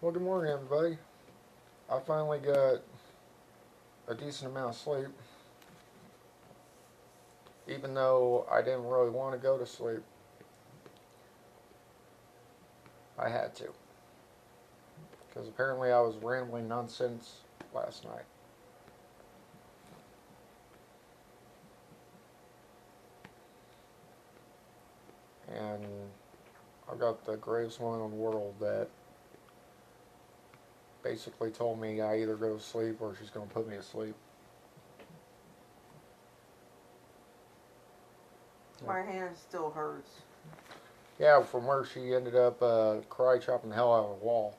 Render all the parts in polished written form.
Well, good morning, everybody. I finally got a decent amount of sleep, even though I didn't really want to go to sleep. I had to, because apparently I was rambling nonsense last night. And I've got the greatest woman in the world that basically told me I either go to sleep or she's going to put me to sleep. My hand still hurts. Yeah, from where she ended up karate chopping the hell out of the wall.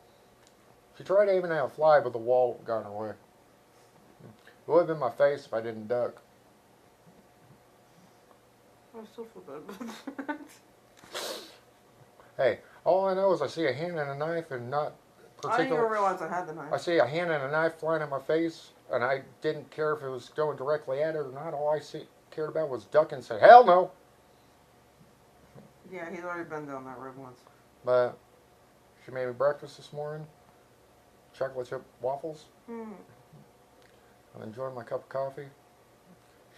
She tried aiming at a fly, but the wall got in her way. It would have been my face if I didn't duck. I still feel bad about that. Hey, all I know is I see a hand and a knife and not I didn't even particular. realize I had the I knife. see a hand and a knife flying at my face, and I didn't care if it was going directly at it or not. All I cared about was ducking and say, hell no! Yeah, he's already been down that road once. But she made me breakfast this morning, chocolate chip waffles. I'm enjoying my cup of coffee.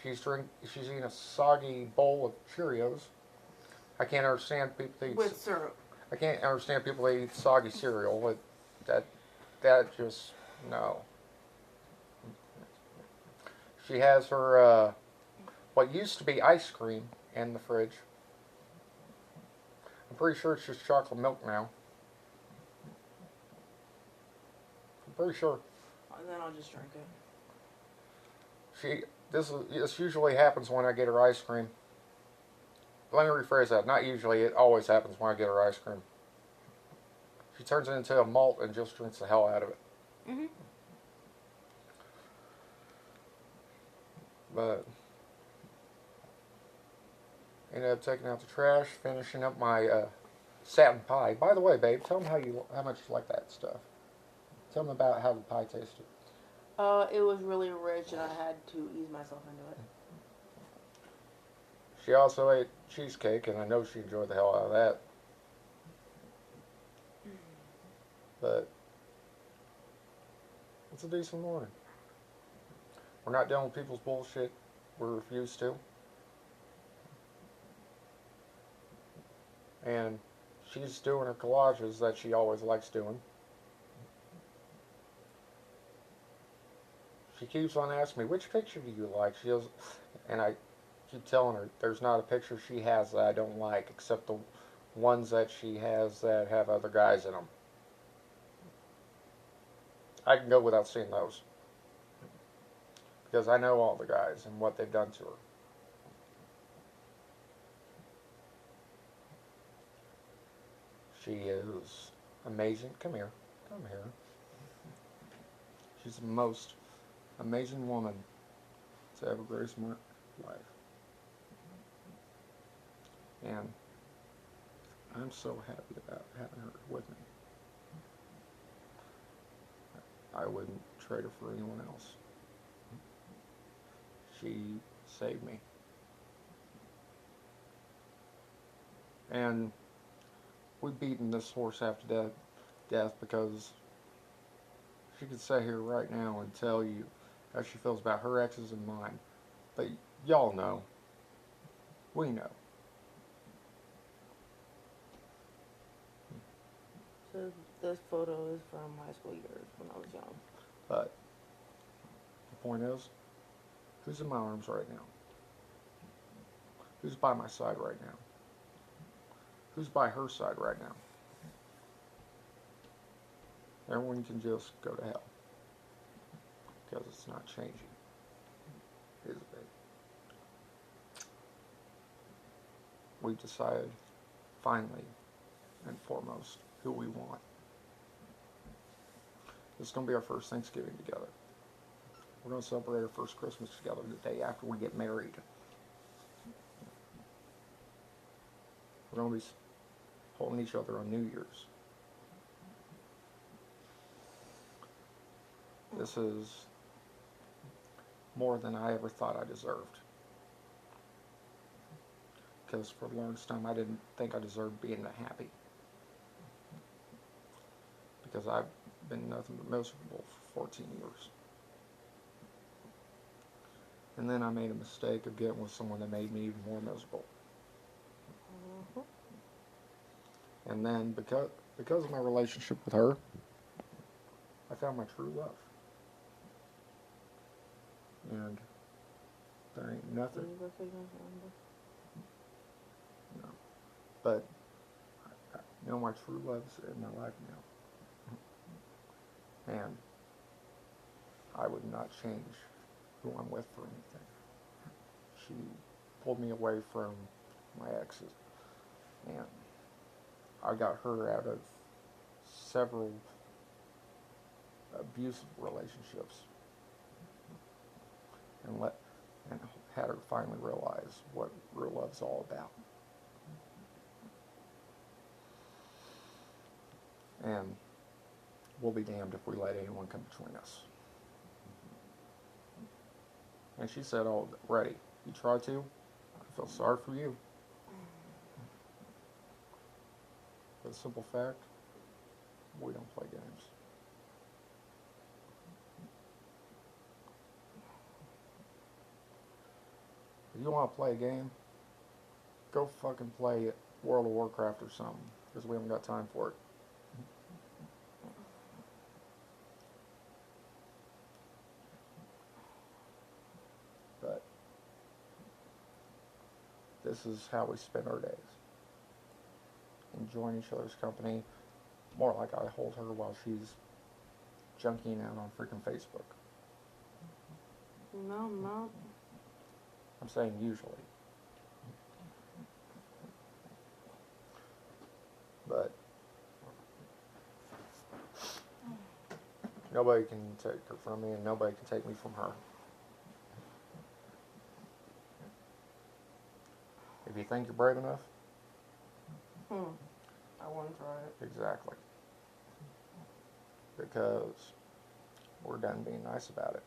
She's eating a soggy bowl of Cheerios. I can't understand people that eat. With syrup. I can't understand people that eat soggy cereal. That just no. She has her what used to be ice cream in the fridge. I'm pretty sure it's just chocolate milk now. I'm pretty sure. And then I'll just drink it. This usually happens when I get her ice cream. Let me rephrase that. Not usually. It always happens when I get her ice cream. She turns it into a malt and just drinks the hell out of it. But ended up taking out the trash, finishing up my satin pie. By the way, babe, tell them how much you like that stuff. Tell them about how the pie tasted. It was really rich, and I had to ease myself into it. She also ate cheesecake, and I know she enjoyed the hell out of that. But it's a decent morning. We're not dealing with people's bullshit we're used to. And she's doing her collages that she always likes doing. She keeps on asking me, which picture do you like? She goes, and I keep telling her there's not a picture she has that I don't like, except the ones that she has that have other guys in them. I can go without seeing those. Because I know all the guys and what they've done to her. She is amazing. Come here. Come here. She's the most amazing woman to ever grace my life. And I'm so happy about having her with me. I wouldn't trade her for anyone else. She saved me. And we've beaten this horse half to death because she could sit here right now and tell you how she feels about her exes and mine. But y'all know. We know. So this photo is from high school years when I was young. But the point is, who's in my arms right now? Who's by my side right now? Who's by her side right now? Everyone can just go to hell. Because it's not changing. Is it, babe? We've decided, finally and foremost, who we want. This is going to be our first Thanksgiving together. We're going to celebrate our first Christmas together the day after we get married. We're going to be holding each other on New Year's. This is more than I ever thought I deserved. Because for the longest time I didn't think I deserved being that happy. Because been nothing but miserable for 14 years. And then I made a mistake of getting with someone that made me even more miserable. And then because of my relationship with her, I found my true love. And there ain't nothing. No. But I know my true love's in my life now. And I would not change who I'm with for anything. She pulled me away from my exes. And I got her out of several abusive relationships. And had her finally realize what real love's all about. And we'll be damned if we let anyone come between us. And she said, "Oh, ready. You try to? I feel sorry for you." For the simple fact, we don't play games. If you want to play a game, go fucking play World of Warcraft or something, because we haven't got time for it. But this is how we spend our days. Enjoying each other's company, more like I hold her while she's junking out on freaking Facebook. No, no. I'm saying usually. But nobody can take her from me, and nobody can take me from her. If you think you're brave enough, I wouldn't try it. exactly. Because we're done being nice about it.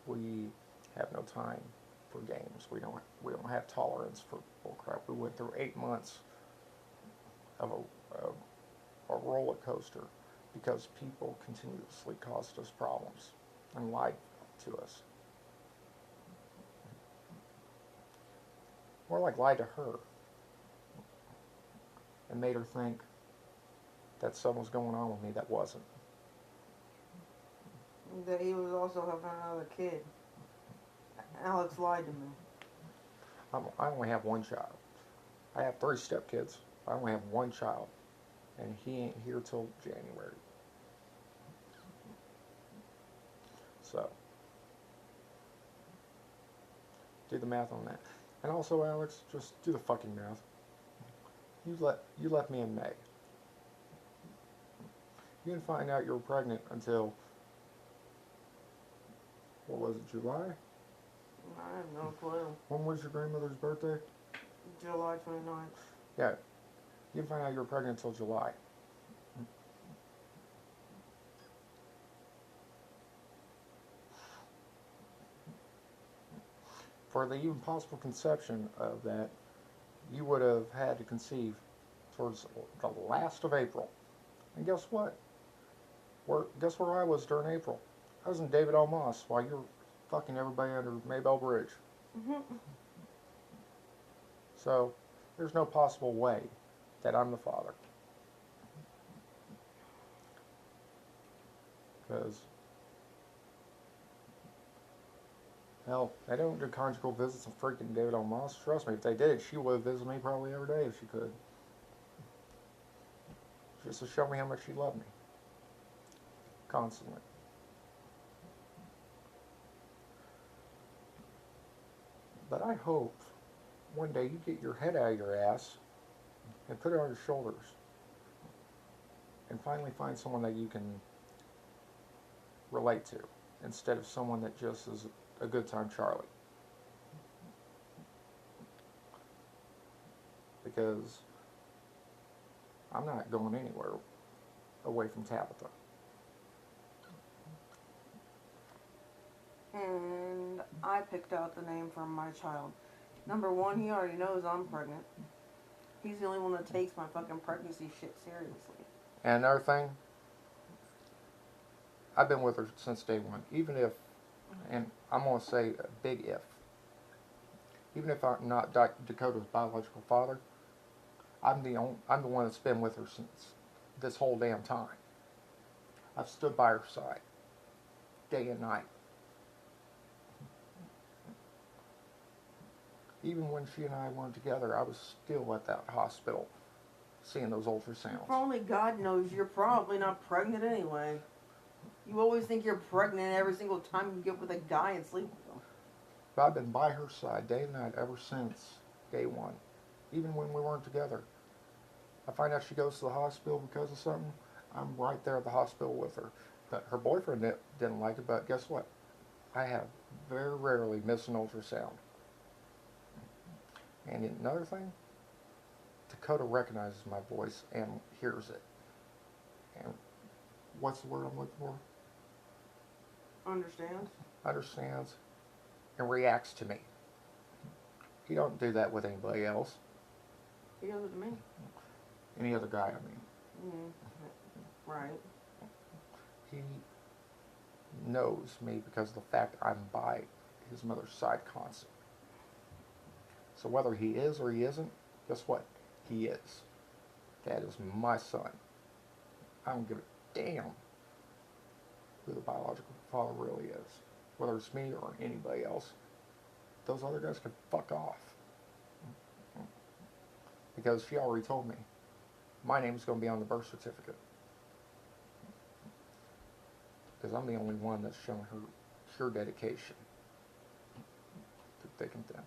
We have no time for games. We don't have tolerance for bullcrap. We went through 8 months of a roller coaster because people continuously caused us problems and lied to us. More like lied to her and made her think that something was going on with me that wasn't. That he was also having another kid. Alex lied to me. I only have one child. I have 3 stepkids. I only have one child. And he ain't here till January. So, do the math on that. And also, Alex, just do the fucking math. You left me in May. You didn't find out you were pregnant until, what was it, July? I have no clue. When was your grandmother's birthday? July 29th. Yeah. You didn't find out you were pregnant until July. For the even possible conception of that, you would have had to conceive towards the last of April. And guess what? Guess where I was during April? I was in David L. Moss while you were fucking everybody under Maybell Bridge. So, there's no possible way that I'm the father. Because, hell, they don't do conjugal visits of freaking David L. Moss. Trust me, if they did, she would have visited me probably every day if she could. Just to show me how much she loved me. Constantly. But I hope one day you get your head out of your ass and put it on your shoulders and finally find someone that you can relate to instead of someone that just is a good time Charlie. Because I'm not going anywhere away from Tabitha. And I picked out the name for my child. Number one, he already knows I'm pregnant. He's the only one that takes my fucking pregnancy shit seriously. And another thing, I've been with her since day one. Even if, and I'm going to say a big if, even if I'm not Dakota's biological father, I'm the one that's been with her since this whole damn time. I've stood by her side, day and night. Even when she and I weren't together, I was still at that hospital, seeing those ultrasounds. For only God knows you're probably not pregnant anyway. You always think you're pregnant every single time you get with a guy and sleep with him. But I've been by her side day and night ever since day one, even when we weren't together. I find out she goes to the hospital because of something, I'm right there at the hospital with her. But her boyfriend didn't like it, but guess what? I have very rarely missed an ultrasound. And another thing, Dakota recognizes my voice and hears it. And what's the word I'm looking for? Understands? Understands and reacts to me. He don't do that with anybody else. He does it to me. Any other guy, I mean. Right. He knows me because of the fact I'm by his mother's side constantly. So whether he is or he isn't, guess what? He is. That is my son. I don't give a damn who the biological father really is. Whether it's me or anybody else. Those other guys can fuck off. Because she already told me my name's going to be on the birth certificate. Because I'm the only one that's shown her pure dedication to thick and thin.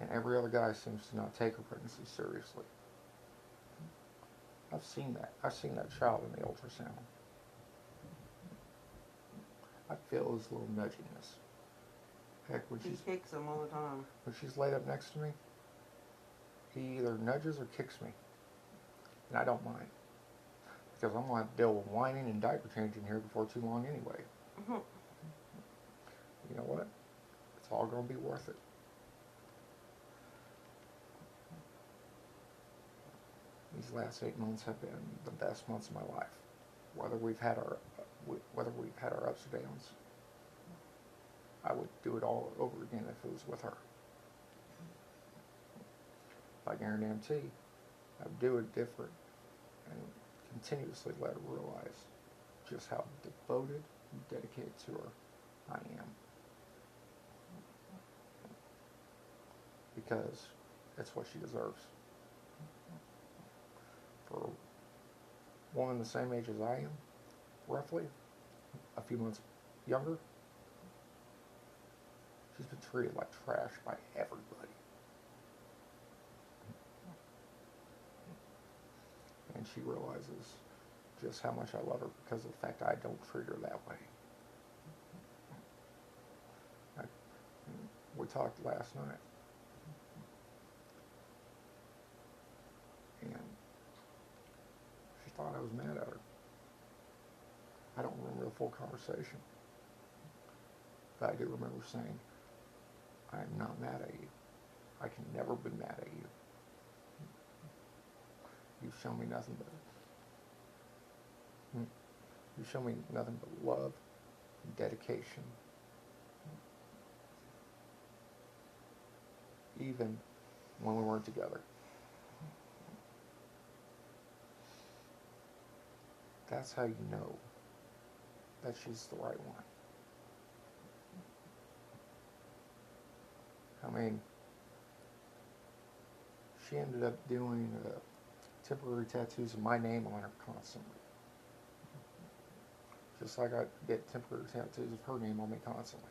And every other guy seems to not take her pregnancy seriously. I've seen that. I've seen that child in the ultrasound. I feel his little nudginess. Heck, when He kicks him all the time. when she's laid up next to me, he either nudges or kicks me. And I don't mind. Because I'm going to deal with whining and diaper changing here before too long anyway. Mm-hmm. You know what? It's all going to be worth it. These last 8 months have been the best months of my life. Whether we've had our ups or downs, I would do it all over again if it was with her. If I guarantee, I'd do it different and continuously let her realize just how devoted and dedicated to her I am. Because it's what she deserves. For a woman the same age as I am, roughly, a few months younger, she's been treated like trash by everybody. And she realizes just how much I love her because of the fact I don't treat her that way. We talked last night. And she thought I was mad at her. I don't remember the full conversation. But I do remember saying, I am not mad at you. I can never be mad at you. You've shown me nothing but love and dedication. Even when we weren't together. That's how you know that she's the right one. I mean, she ended up doing temporary tattoos of my name on her constantly. Just like I get temporary tattoos of her name on me constantly.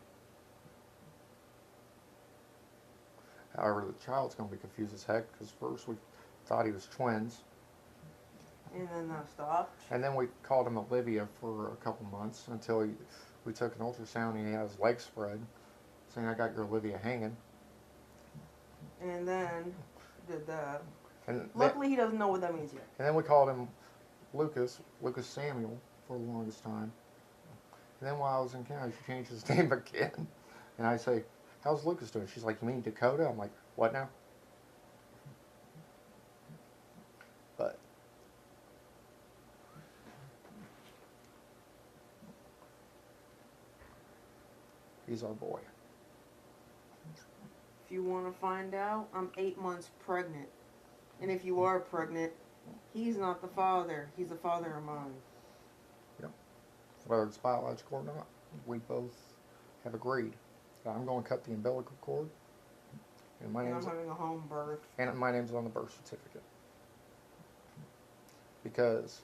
However, the child's going to be confused as heck because first we thought he was twins. And then that stopped. And then we called him Olivia for a couple months until we took an ultrasound and he had his legs spread, saying, I got your Olivia hanging. And then did that. And Luckily, he doesn't know what that means yet. And then we called him Lucas Samuel for the longest time. And then while I was in Canada, she changed his name again. And I say, how's Lucas doing? She's like, you mean Dakota? I'm like, what now? But he's our boy. If you want to find out, I'm 8 months pregnant. And if you are pregnant, he's not the father. He's the father of mine. Yep. Whether it's biological or not, we both have agreed that I'm going to cut the umbilical cord, and And I'm having a home birth. my name's on the birth certificate. Because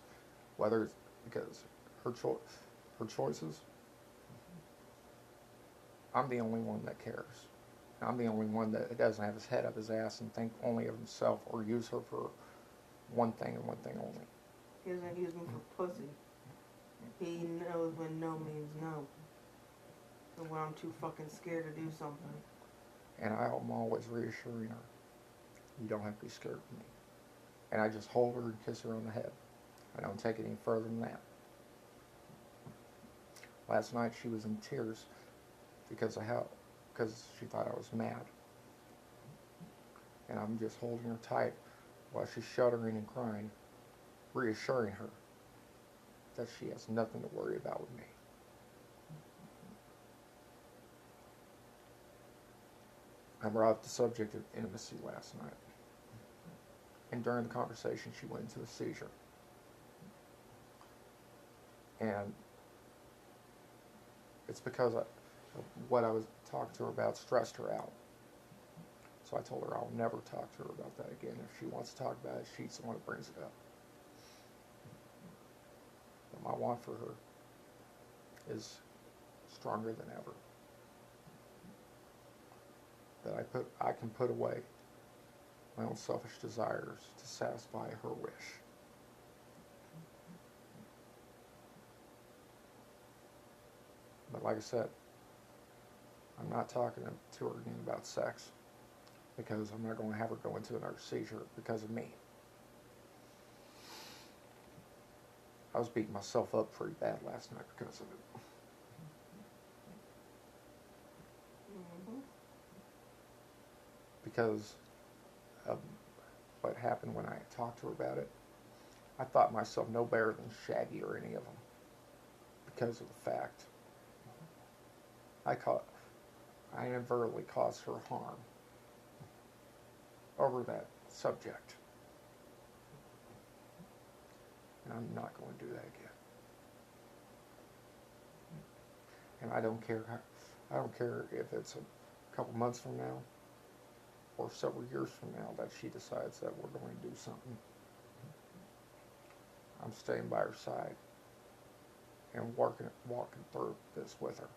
because her choices, I'm the only one that cares. I'm the only one that doesn't have his head up his ass and think only of himself or use her for one thing and one thing only. He doesn't use me for pussy. He knows when no means no. And when I'm too fucking scared to do something. And I'm always reassuring her, you don't have to be scared of me. And I just hold her and kiss her on the head. I don't take it any further than that. Last night she was in tears because she thought I was mad. And I'm just holding her tight while she's shuddering and crying, reassuring her that she has nothing to worry about with me. I brought up the subject of intimacy last night. And during the conversation, she went into a seizure. And it's because what I was talking to her about stressed her out. So I told her I'll never talk to her about that again. If she wants to talk about it, she's the one that brings it up. But my want for her is stronger than ever. That I can put away my own selfish desires to satisfy her wish. But like I said, I'm not talking to her again about sex because I'm not going to have her go into another seizure because of me. I was beating myself up pretty bad last night because of it. Mm-hmm. Because of what happened when I talked to her about it. I thought myself no better than Shaggy or any of them because of the fact I inadvertently caused her harm over that subject. And I'm not going to do that again. And I don't care if it's a couple months from now or several years from now that she decides that we're going to do something. I'm staying by her side and walking through this with her.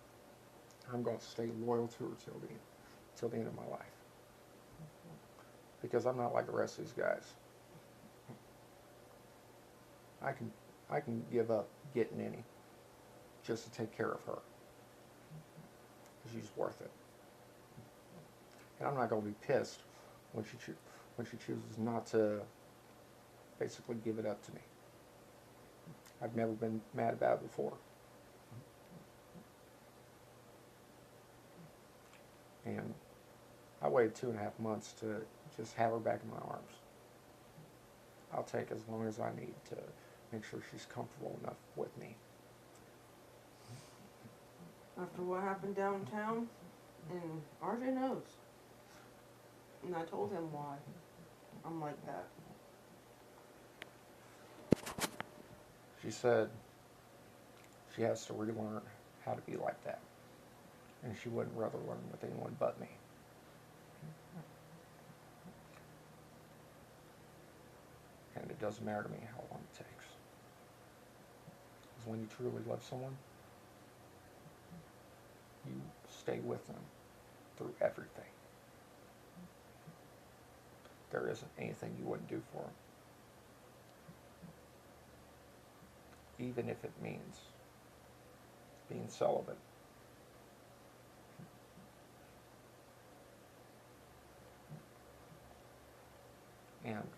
I'm going to stay loyal to her till the end of my life. Because I'm not like the rest of these guys. I can give up getting any just to take care of her. Because she's worth it. And I'm not going to be pissed when she chooses not to basically give it up to me. I've never been mad about it before. And I waited 2.5 months to just have her back in my arms. I'll take as long as I need to make sure she's comfortable enough with me. After what happened downtown, and RJ knows. And I told him why I'm like that. She said she has to relearn how to be like that. And she wouldn't rather learn with anyone but me. And it doesn't matter to me how long it takes. Because when you truly love someone, you stay with them through everything. There isn't anything you wouldn't do for them. Even if it means being celibate. And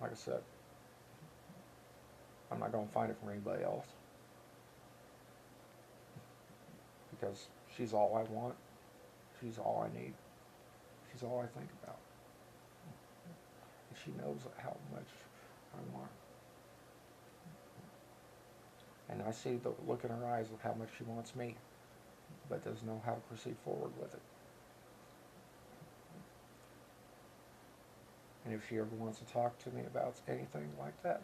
like I said, I'm not going to find it from anybody else. Because she's all I want. She's all I need. She's all I think about. And she knows how much I want. And I see the look in her eyes of how much she wants me, but doesn't know how to proceed forward with it. And if she ever wants to talk to me about anything like that,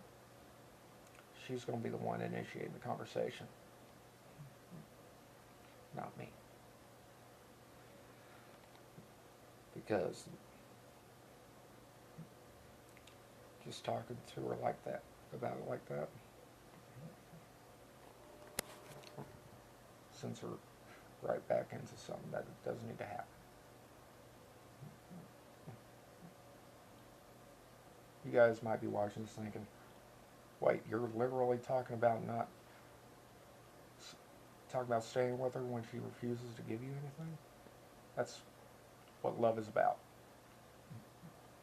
she's going to be the one initiating the conversation, not me. Because just talking to her like that, about it like that, sends her right back into something that doesn't need to happen. You guys might be watching this thinking, wait, you're literally talking about staying with her when she refuses to give you anything? That's what love is about.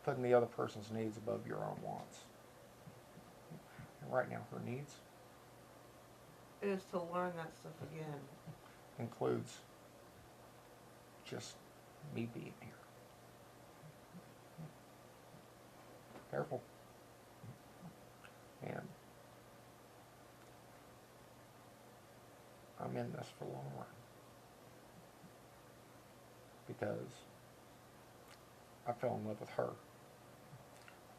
Putting the other person's needs above your own wants. And right now, her needs Is to learn that stuff again. includes just me being here. Careful. And I'm in this for the long run. Because I fell in love with her.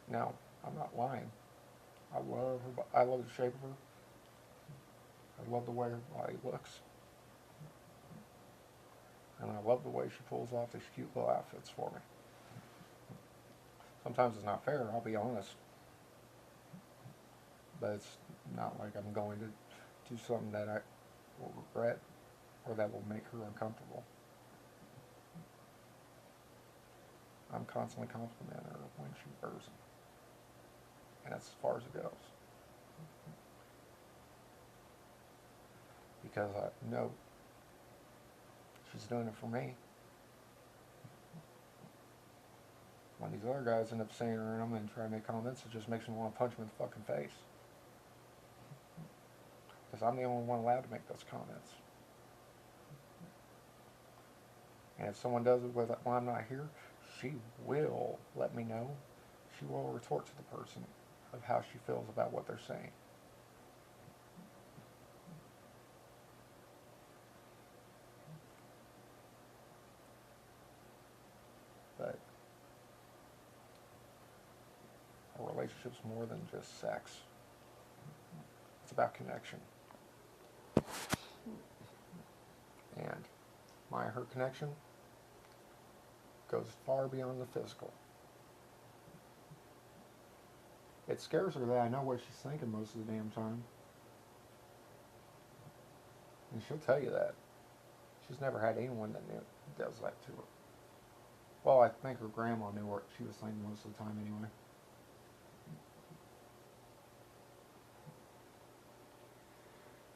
Now, I'm not lying. I love her. I love the shape of her. I love the way her body looks. And I love the way she pulls off these cute little outfits for me. Sometimes it's not fair, I'll be honest. But it's not like I'm going to do something that I will regret or that will make her uncomfortable. I'm constantly complimenting her when she wears them. And that's as far as it goes. Because I know she's doing it for me. When these other guys end up seeing her in them and try to make comments, it just makes me want to punch them in the fucking face. Because I'm the only one allowed to make those comments. And if someone does it while I'm not here, she will let me know. She will retort to the person of how she feels about what they're saying. But a relationship's more than just sex. It's about connection. And her connection goes far beyond the physical. It scares her that I know what she's thinking most of the damn time. And she'll tell you that. She's never had anyone that does that to her. Well, I think her grandma knew what she was thinking most of the time anyway.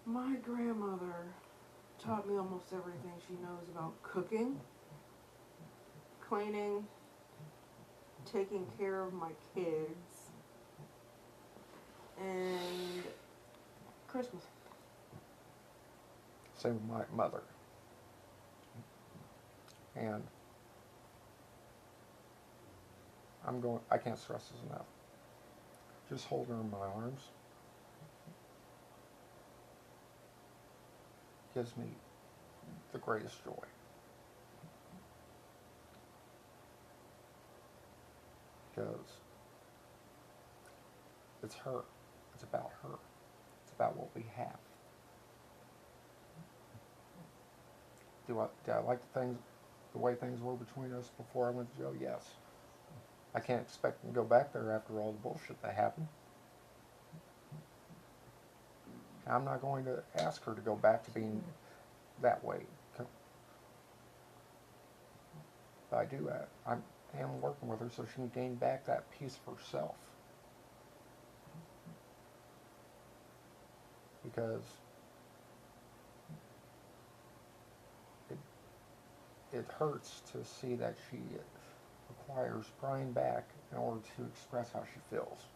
My grandmother taught me almost everything she knows about cooking, cleaning, taking care of my kids, and Christmas. Same with my mother. And I can't stress this enough. Just holding her in my arms gives me the greatest joy. Because it's her. It's about her. It's about what we have. Did I like the way things were between us before I went to jail? Yes. I can't expect them to go back there after all the bullshit that happened. I'm not going to ask her to go back to being that way. But I do. I am working with her so she can gain back that piece of herself. Because it hurts to see that she requires Brian back in order to express how she feels.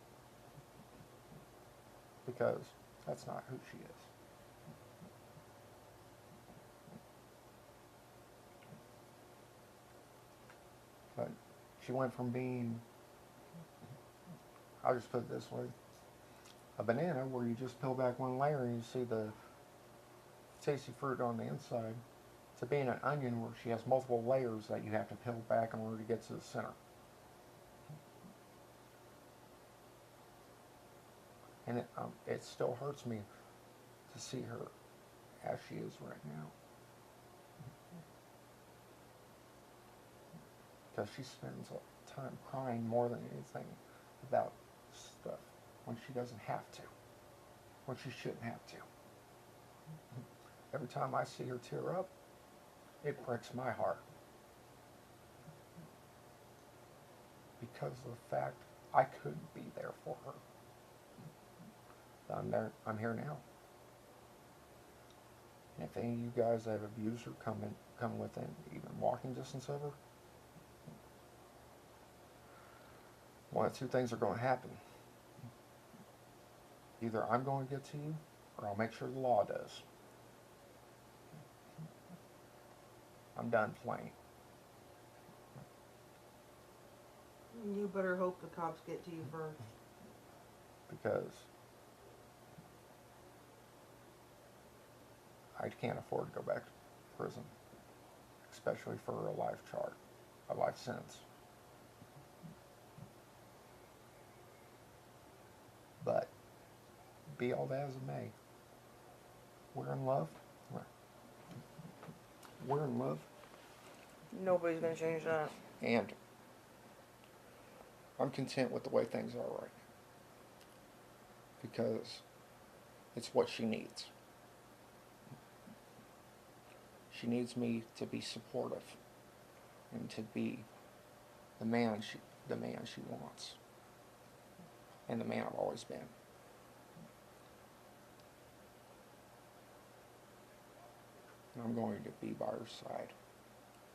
Because that's not who she is. She went from being, I'll just put it this way, a banana where you just peel back one layer and you see the tasty fruit on the inside, to being an onion where she has multiple layers that you have to peel back in order to get to the center. And it still hurts me to see her as she is right now. Because she spends time crying more than anything about stuff when she doesn't have to, when she shouldn't have to. Every time I see her tear up, it breaks my heart. Because of the fact I couldn't be there for her. I'm here now. And if any of you guys that have abused her come within even walking distance of her, one of two things are going to happen. Either I'm going to get to you, or I'll make sure the law does. I'm done playing. You better hope the cops get to you first. Because I can't afford to go back to prison, especially for a life sentence. But be all that as it may, we're in love. We're in love. Nobody's gonna change that. And I'm content with the way things are right now. Because it's what she needs. She needs me to be supportive and to be the man she wants. And the man I've always been. And I'm going to be by her side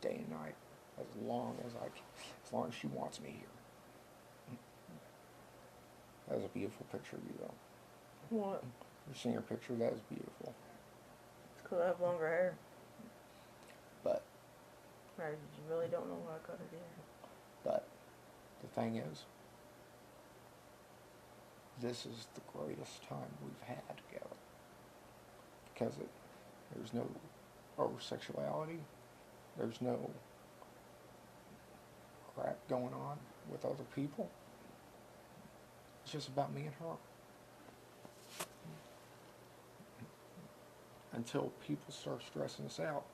day and night as long as she wants me here. That was a beautiful picture of you, though. What? You seen your picture? That is beautiful. It's because I have longer hair. But Right, you really don't know what I cut it in. But the thing is, this is the greatest time we've had together. Because there's no over-sexuality. There's no crap going on with other people. It's just about me and her. Until people start stressing us out,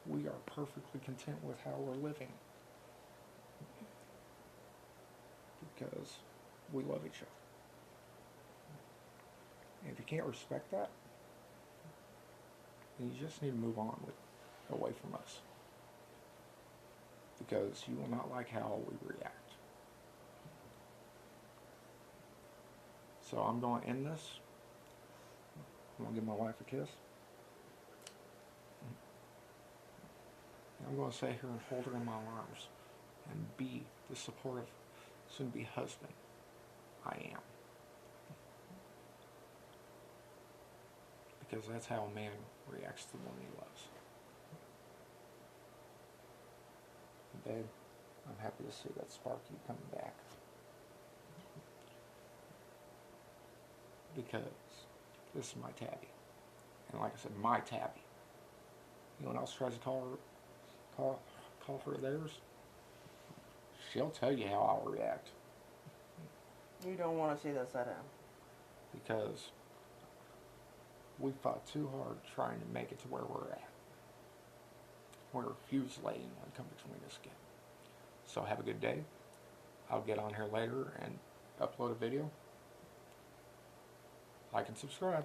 we are perfectly content with how we're living. Because we love each other. And if you can't respect that, then you just need to move on away from us. Because you will not like how we react. So I'm going to end this. I'm going to give my wife a kiss. And I'm going to sit here and hold her in my arms and be the supportive, soon-to-be husband I am. Because that's how a man reacts to the woman he loves. And babe, I'm happy to see that Sparky coming back. Because this is my Tabby. And like I said, my Tabby. Anyone else tries to call her theirs, she'll tell you how I'll react. You don't want to see that side of him. Because we fought too hard trying to make it to where we're at. We refuse to let anyone come between us again. So have a good day. I'll get on here later and upload a video. Like and subscribe.